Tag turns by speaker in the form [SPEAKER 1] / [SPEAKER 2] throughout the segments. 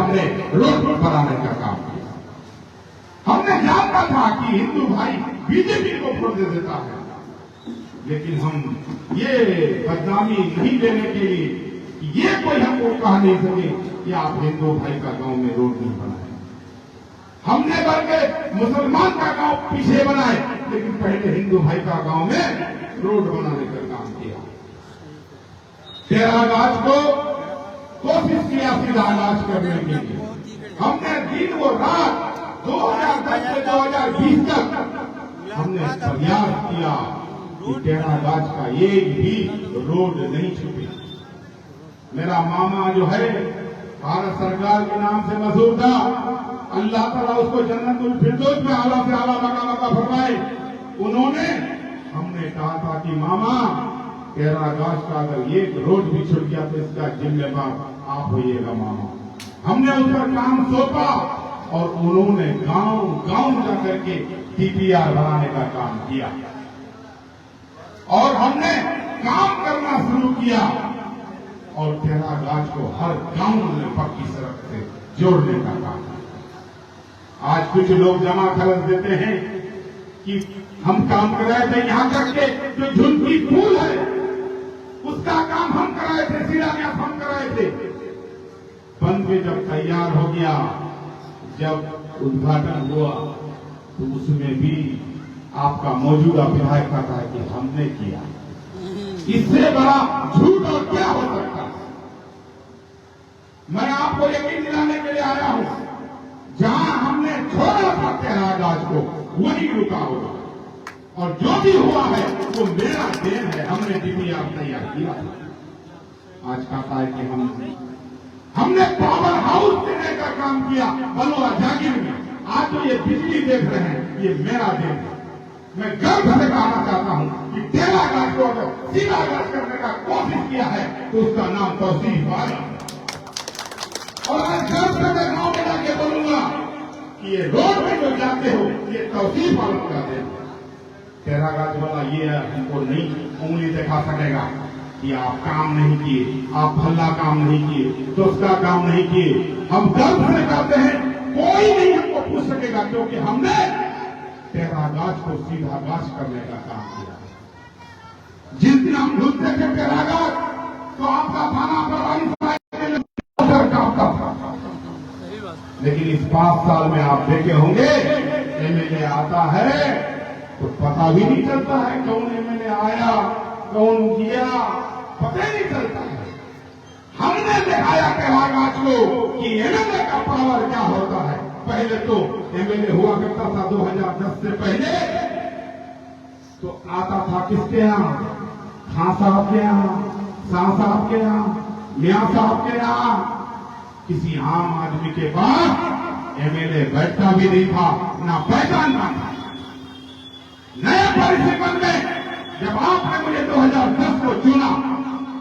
[SPEAKER 1] हमने रोड बनाने का काम किया। हमने जानता था कि हिंदू भाई बीजेपी को वोट दे देता है, लेकिन हम ये बदनामी नहीं देने के लिए कि ये कोई हमको कहा नहीं सके कि आप हिंदू भाई का गांव में रोड नहीं बनाए। हमने बल्कि मुसलमान का गांव पीछे बनाए, लेकिन पहले हिंदू भाई का गांव में रोड बनाने का काम किया। तेरागाज को कोशिश किया सीधागाज करने के लिए। हमने दिन और रात 2010 से 2020 तक हमने प्रयास किया कि तेरागाज का एक भी रोड नहीं छूटे। मेरा मामा जो है भारत सरकार के नाम से मशहूर था, अल्लाह ताला उसको जन्नतुल फिरदौस में आला से आला मकाम फरमाए। उन्होंने हमने कहा था कि मामा तेरागाज का अगर एक रोड भी छूट गया तो इसका जिम्मेदार आप होइएगा मामा। हमने उस पर काम सौंपा और उन्होंने गांव गांव जाकर के टीपीआर बनाने का काम किया और हमने काम करना शुरू किया और तेरागाज को हर गांव में पक्की सड़क से जोड़ने का काम किया। आज कुछ लोग जमा खर्च देते हैं कि हम काम कराए थे, यहां तक के जो झुनकी पुल है उसका काम हम कराए थे, शिलान्यास हम कराए थे। बन के जब तैयार हो गया, जब उद्घाटन हुआ तो उसमें भी आपका मौजूदा विधायक कहता है कि हमने किया। इससे बड़ा झूठ और क्या हो सकता है? मैं आपको यकीन दिलाने के लिए आया हूं, जहां हमने छोड़ा था तेरागाज को वही रुका होगा और जो भी हुआ है वो मेरा देन है। हमने डीपीआर तैयार किया। आज कहता है कि हमने पावर हाउस देने का काम किया बलुआ जागीर में। आज तो ये बिजली देख रहे हैं, ये मेरा देन है। मैं गर्व से कहना चाहता हूं कि तेरागाज को अगर सीधागाज करने का कोशिश किया है तो उसका नाम तौसीफ आलम। और आज गर्व से मैं गांव में जाके बोलूंगा कि ये रोड में जो जाते हो ये तौसीफ आलम का देन है। तेरागाज वाला ये हमको नहीं उंगली दिखा सकेगा कि आप काम नहीं किए, आप भला काम नहीं किए, दोस्ता काम नहीं किए। हम गर्व से कहते हैं, कोई नहीं हमको पूछ सकेगा, क्योंकि हमने तेरागाज को सीधागाज करने का काम किया। जिस दिन हम ढूंढते थे तेरागाज तो आपका थाना प्रभारी कांपता था, लेकिन इस 5 साल में आप देखे होंगे एमएलए आता है तो पता भी नहीं चलता है कौन एमएलए आया, कौन किया, पता ही नहीं चलता है। हमने दिखाया तेरागाज को कि एमएलए का पावर क्या होता है। पहले तो एमएलए हुआ करता था 2010 से पहले तो आता था किसके यहां, खां साहब के यहां, शाह साहब के यहां, मियां साहब के यहां। किसी आम आदमी के पास एमएलए बैठता भी नहीं था, ना पहचानता था। नए परिस्थिति में जब आपने मुझे 2010 को चुना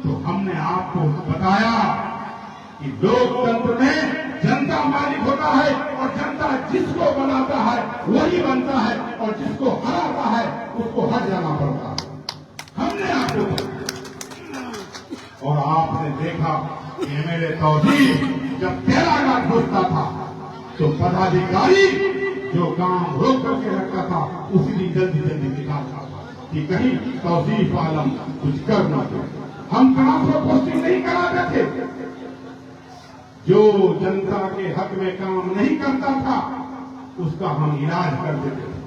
[SPEAKER 1] तो हमने आपको बताया कि लोकतंत्र में जनता मालिक होता है और जनता जिसको बनाता है वही बनता है और जिसको हराता है उसको हट जाना पड़ता है। हमने आपको बताया और आपने देखा कि एमएलए तौसीफ जब तेरागाज घुसता था तो पदाधिकारी जो काम रोक करके रखता था उसी दिन जल्दी जल्दी निकालता था कि कहीं तौसीफ आलम कुछ कर न दे। हम ट्रांसफर पोस्टिंग नहीं कराते थे। जो जनता के हक में काम नहीं करता था उसका हम इलाज कर देते थे।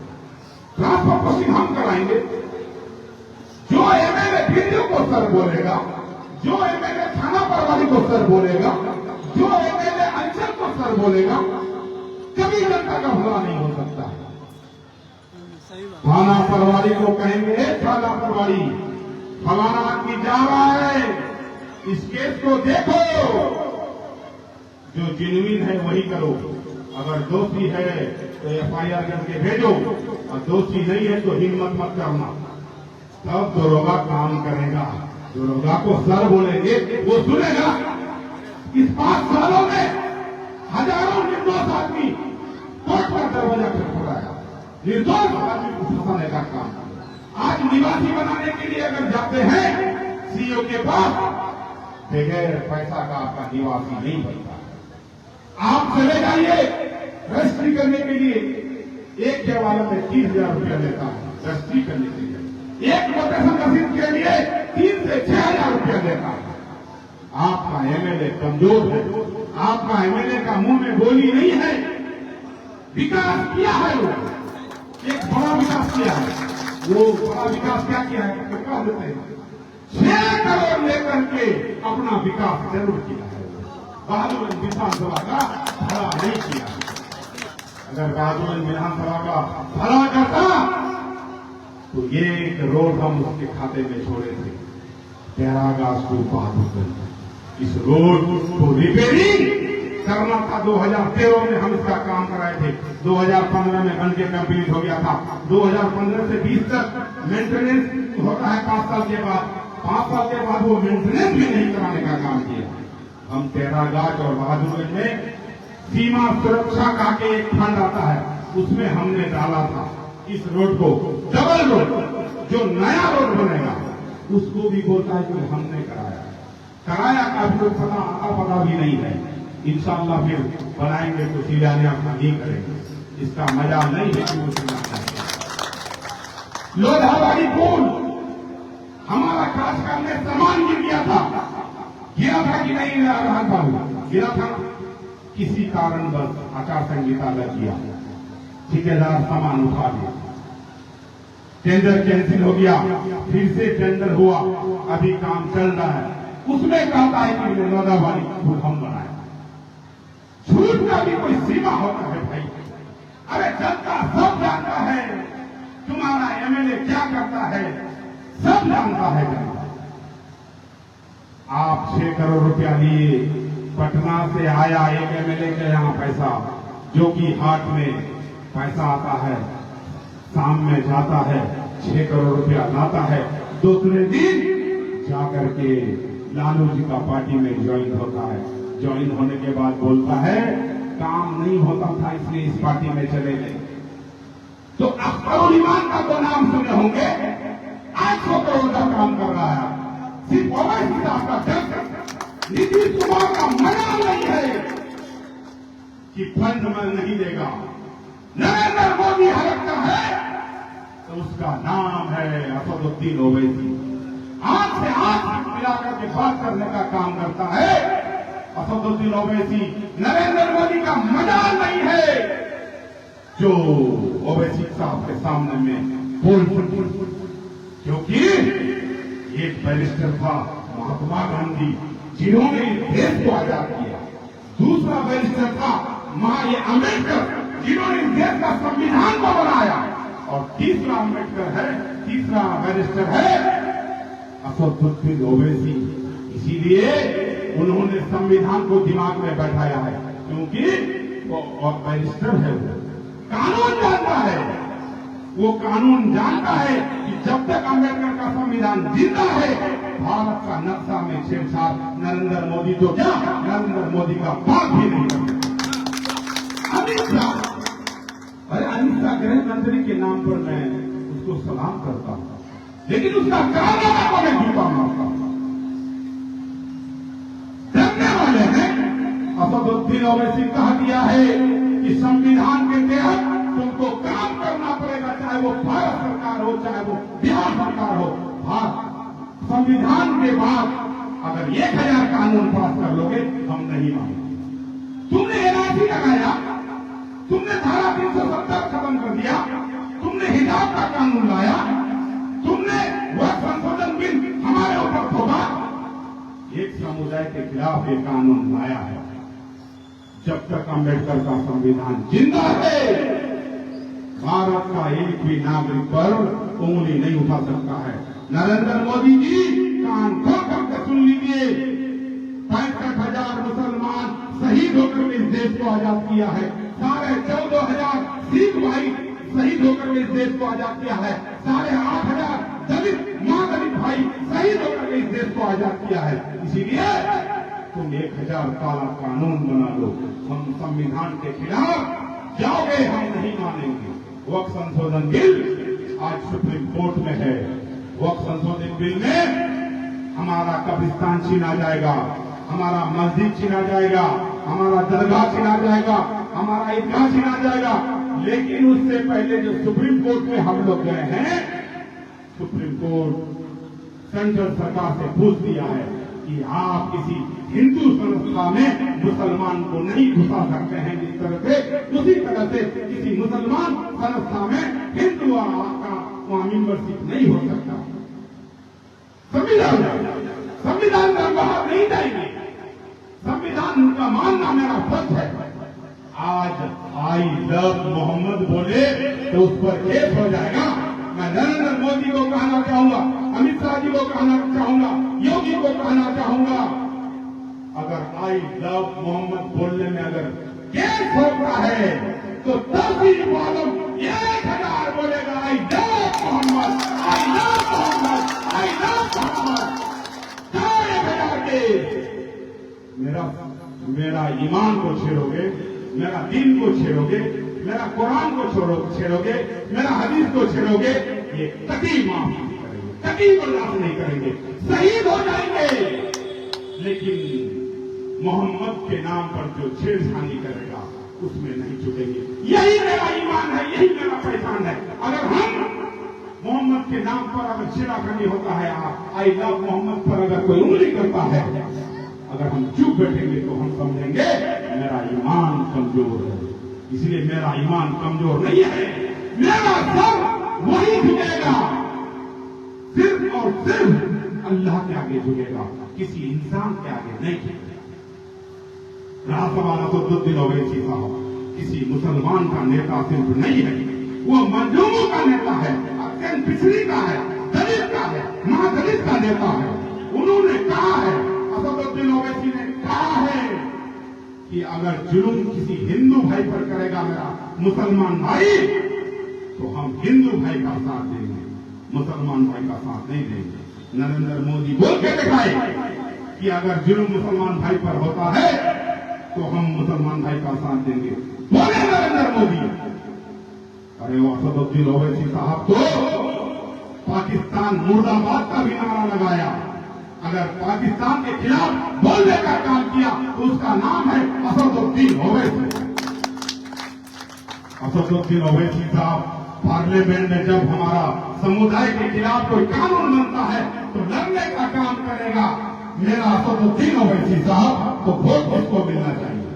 [SPEAKER 1] ट्रांसफर पोस्टिंग हम कराएंगे। जो एमएलए वीडियो को सर बोलेगा, जो एमएलए थाना प्रभारी को सर बोलेगा, जो एमएलए अंचल को सर बोलेगा, कभी जनता का भला नहीं हो सकता है। थाना प्रभारी को कहेंगे, थाना प्रभारी फलाना आदमी जा रहा है, इस केस को देखो, जो जेन्युइन है वही करो, अगर दोषी है तो एफआईआर करके भेजो और दोषी नहीं है तो हिम्मत मत करना। तब दरोगा काम करेगा। दरोगा को सर बोलेंगे वो सुनेगा। इस 5 सालों में हजारों निर्दोष आदमी कोर्ट पर दरवाजा खटखटाया, निर्दोष आदमी को फंसाने का काम। आज निवासी बनाने के लिए अगर जाते हैं सीओ के पास, बगैर पैसा का आपका निवासी नहीं बनता। आप चले जाइए रजिस्ट्री करने के लिए, एक जवाला में 30,000 रुपया लेता है रजिस्ट्री करने के लिए, एक वोटेशन रसीद के लिए 3 से 6,000 रुपया लेता है। आपका एमएलए कमजोर है, आपका एमएलए का मुंह में गोली नहीं है। विकास किया है, वो एक बड़ा विकास किया है। वो बड़ा विकास क्या किया है कितना देते हैं, 6 करोड़ लेकर के अपना विकास जरूर किया है। बहादुर विधानसभा का भला नहीं किया। अगर बहादुर विधानसभा का भला करता तो ये एक रोड हम उसके खाते में छोड़े थे, पैरागाज को बहादुरगंज। इस रोड को रिपेयरिंग करना था। 2013 में हम इसका काम कराए थे, 2015 में बन के कंप्लीट हो गया था। 2015 से 20 तक मेंटेनेंस होता है 5 साल के बाद। 5 साल के बाद वो मेंटेनेंस भी नहीं कराने का काम किया। हम पैरागाज और बहादुरगंज में सीमा सुरक्षा का के एक फंड आता है, उसमें हमने डाला था इस रोड को, डबल रोड जो नया रोड बनेगा उसको भी बोलता है कि हमने कराया का भी लोग पता भी नहीं है। इंशाअल्लाह फिर बनाएंगे तो शिलान्यास नहीं करेंगे। इसका मजा नहीं है कि वो शिलान्यास। लोधावाड़ी पुल हमारा खासकर में सामान गिर गया था कि नहीं गिरा था। किसी कारणवश आचार संहिता लग गया, ठेकेदार सामान उठा लिया, टेंडर कैंसिल हो गया, फिर से टेंडर हुआ, अभी काम चल रहा है। उसमें कहता है कि लोधावाड़ी पुल हम बनाए। झूठ का भी कोई सीमा होता है भाई। अरे जनता सब जानता है तुम्हारा एमएलए क्या करता है, सब जानता है जनता। आप 6 करोड़ रुपया लिए, पटना से आया एक एमएलए के यहाँ पैसा, जो कि हाट में पैसा आता है, शाम में जाता है, 6 करोड़ रुपया लाता है। दूसरे दिन जाकर के लालू जी का पार्टी में ज्वाइन होता है। ज्वाइन होने के बाद बोलता है काम नहीं होता था इसलिए इस पार्टी में चले गए। तो अख्तर ईमान का तो नाम सुने होंगे, 800 करोड़ का काम कर रहा है। सिर्फ ओवैसी साहब का डर, नीतीश कुमार का मना नहीं है कि फंड में नहीं देगा। नरेंद्र मोदी हरकता है तो उसका नाम है असदुद्दीन ओवैसी। आंख से आंख मिलाकर के बात करने का काम करता है असदुद्दीन ओवैसी। नरेंद्र मोदी का मजाल नहीं है जो ओवैसी साहब के सामने में बोल सकते, क्योंकि एक बैरिस्टर था महात्मा गांधी जिन्होंने देश को आजाद किया, दूसरा बैरिस्टर था अम्बेडकर जिन्होंने देश का संविधान को बनाया, और तीसरा अम्बेडकर है, तीसरा बैरिस्टर है असदुद्दीन ओवैसी। इसीलिए उन्होंने संविधान को दिमाग में बैठाया है, क्योंकि वो बैरिस्टर है, वो कानून जानता है। वो कानून जानता है कि जब तक अम्बेडकर का संविधान जिंदा है, भारत का नक्शा में छेड़छाड़ नरेंद्र मोदी तो क्या, नरेंद्र मोदी का बाप भी नहीं करता। अमित शाह, अरे अमित शाह गृह मंत्री के नाम पर मैं उसको सलाम करता हूं, लेकिन उसका कारनामा को मैं जूता मारता हूं। डरने वाले हैं। असदुद्दीन ओवैसी कह दिया है कि संविधान के तहत तुमको काम करना पड़ेगा, चाहे वो भारत सरकार हो, चाहे वो बिहार सरकार हो। संविधान के बाद अगर 1000 कानून पास कर लोगे हम नहीं मानेंगे। तुमने एनआरसी लगाया, तुमने धारा 370 खत्म कर दिया, तुमने हिजाब का कानून लाया, तुमने वह संशोधन बिल हमारे ऊपर थोपा। एक समुदाय के खिलाफ ये कानून लाया है। जब तक अम्बेडकर का संविधान जिंदा है, भारत का एक भी नागरिक पर उंगली नहीं उठा सकता है। नरेंद्र मोदी जी कान खोल करके सुन लीजिए, 65,000 मुसलमान शहीद होकर इस देश को आजाद किया है। 14,500 सिख भाई शहीद होकर इस देश को आजाद किया है। 8,500 दलित मां दलित भाई शहीद होकर इस देश को आजाद किया है। इसीलिए तुम 1000 काला कानून बना लो, हम संविधान के खिलाफ जाओगे, हम नहीं मानेंगे। वक्फ संशोधन बिल आज सुप्रीम कोर्ट में है। वक्फ संशोधन बिल में हमारा कब्रिस्तान छीना जाएगा, हमारा मस्जिद छीना जाएगा, हमारा दरगाह छिना जाएगा, हमारा ईदगाह छिना जाएगा। लेकिन उससे पहले जो सुप्रीम कोर्ट में हम लोग गए हैं, सुप्रीम कोर्ट सेंट्रल सरकार से पूछ दिया है कि आप किसी हिंदू संस्था में मुसलमान को नहीं घुसा सकते हैं। जिस तरह से उसी तरह से किसी मुसलमान संस्था में हिंदू का वहां मेंबरशिप नहीं हो सकता। संविधान का बाहर नहीं जाएंगे। संविधान का मानना मेरा सच है। आज आई लव मोहम्मद बोले तो उस पर केस हो जाएगा। मैं नरेंद्र मोदी को कहना चाहूंगा, अमित शाह जी को कहना चाहूंगा, योगी को कहना चाहूंगा, अगर आई लव मोहम्मद बोलने में अगर केस होता है तो 10 मालूम 1000 बोलेगा I love Mohammad, I love Mohammad, I love Mohammad. 1000 case. मेरा ईमान को छेड़ोगे, मेरा दीन को छेड़ोगे, मेरा कुरान को छेड़ोगे, मेरा हदीस को छेड़ोगे, ये कभी माफ नहीं करेंगे, कभी बर्दाश्त नहीं करेंगे, शहीद हो जाएंगे। लेकिन मोहम्मद के नाम पर जो छेड़छाड़ी करेगा उसमें नहीं छूटेंगे। यही मेरा ईमान है, यही मेरा पहचान है। अगर हम मोहम्मद के नाम पर अगर छेड़खानी होता है, आई लव मोहम्मद पर अगर कोई उंगली करता है, अगर हम चुप बैठेंगे तो हम समझेंगे मेरा ईमान कमजोर है। इसलिए मेरा ईमान कमजोर नहीं है। मेरा सब वही झुकेगा, सिर्फ और सिर्फ अल्लाह के आगे झुकेगा, किसी इंसान के आगे नहीं झुकेगा। राष्ट्रवाला असदुद्दीन ओवैसी साहब किसी मुसलमान का नेता सिर्फ नहीं है, वो मजलूमों का नेता है, अत्यंत पिछड़ी का है, दलित का है, महादलित का नेता है। उन्होंने कहा है, असदुद्दीन ओवैसी ने कहा है कि अगर जुल्म किसी हिंदू भाई पर करेगा मेरा मुसलमान भाई, तो हम हिंदू भाई का साथ देंगे, मुसलमान भाई का साथ नहीं देंगे। नरेंद्र मोदी बोल के दिखाए कि अगर जुल्म मुसलमान भाई पर होता है तो हम मुसलमान भाई का साथ देंगे। बोले नरेंद्र मोदी। अरे वो असदुद्दीन ओवैसी साहब तो पाकिस्तान मुर्दाबाद का भी नारा लगाया। अगर पाकिस्तान के खिलाफ बोलने का काम किया तो उसका नाम है असदुद्दीन ओवैसी। असदुद्दीन ओवैसी साहब पार्लियामेंट में जब हमारा समुदाय के खिलाफ कोई कानून बनता है तो लड़ने का काम करेगा मेरा असदुद्दीन ओवैसी साहब। तो वोट किसको मिलना चाहिए?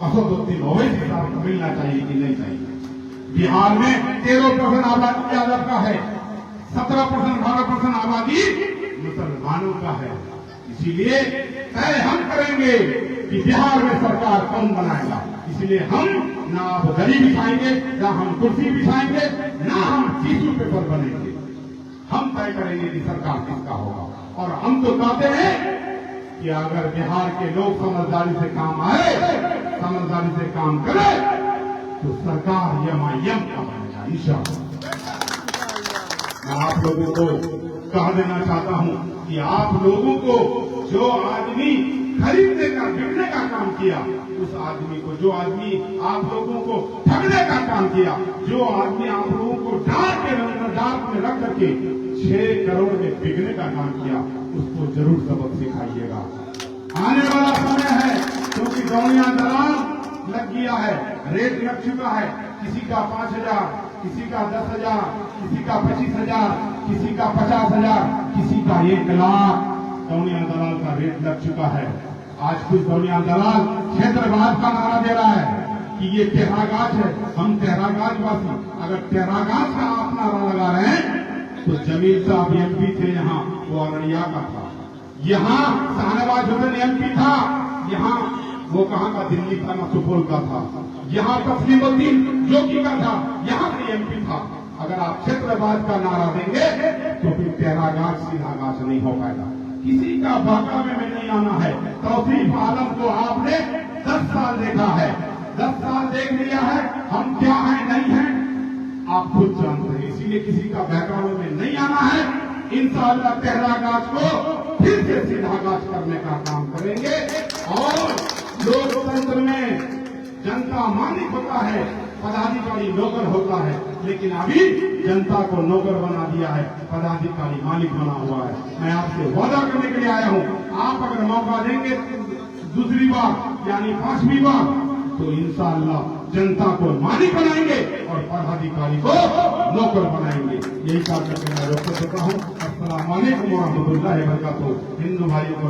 [SPEAKER 1] असदुद्दीन ओवैसी साहब को मिलना चाहिए कि नहीं चाहिए? बिहार में 13% आबादी यादव का है, 17% 18% आबादी मुसलमानों का है। इसीलिए तय हम करेंगे कि बिहार में सरकार कौन बनाएगा। इसलिए हम ना आप गली बिछाएंगे, ना हम कुर्सी बिछाएंगे, ना हम टिश्यू पेपर बनेंगे। हम तय करेंगे कि सरकार किसका होगा। और हम तो कहते हैं कि अगर बिहार के लोग समझदारी से काम आए, समझदारी से काम करे, तो सरकार एमआईएम का बनेगा इंशाअल्लाह। मैं आप लोगों को कह देना चाहता हूं कि आप लोगों को जो आदमी खरीदने का बिकने का काम किया, उस आदमी को, जो आदमी आप लोगों को ठगने का काम किया, जो आदमी आप लोगों को डाक में रख करके 6 करोड़ में बिकने का काम किया, उसको जरूर सबक सिखाइएगा। आने वाला समय है, क्योंकि दौड़िया दलाल लग गया है, रेट लग चुका है। किसी का 5,000, किसी का 10,000, किसी का 25,000, किसी का 50,000, किसी का 1 लाख दौड़िया दलाल का रेट लग चुका है। आज कुछ दौड़िया दलाल क्षेत्रवाद का नारा दे रहा है कि ये तेहरागाछ है, हम तेहरागाछ वासी। अगर तेहरागाछ का आप नारा लगा रहे हैं तो जमील साहब एमपी थे यहाँ, वो अररिया का था। यहाँ शाहनवाज हुसैन एमपी था, यहाँ वो कहाँ का, दिल्ली का, ना सुपौल का था। यहाँ तस्लीमुद्दीन जोगी का था, यहाँ से एमपी था। अगर आप क्षेत्रवाद का नारा देंगे तो फिर तेहरागाछ सीधागाछ नहीं हो पाएगा। किसी का बहकावे में नहीं आना है। तौसीफ आलम को आपने 10 साल देखा है, 10 साल देख लिया है, हम क्या हैं नहीं हैं आप खुद जानते हैं। इसीलिए किसी का बहकावे में नहीं आना है। इंशाअल्लाह तेहरागाछ को फिर से सीधागाछ करने का काम करेंगे। और लोकतंत्र में जनता मालिक होता है, पदाधिकारी नौकर होता है, लेकिन अभी जनता को नौकर बना दिया है, पदाधिकारी मालिक बना हुआ है। मैं आपसे वादा करने के लिए आया हूं, आप अगर मौका देंगे दूसरी बार यानी 5वीं बार, तो इंशाअल्लाह जनता को मालिक बनाएंगे और पदाधिकारी को नौकर बनाएंगे। यही कहा करके मैं रोक देता हूँ। अस्सलाम वालेकुम व रहमतुल्लाहि व बरकातहू। हिंदू भाइयों को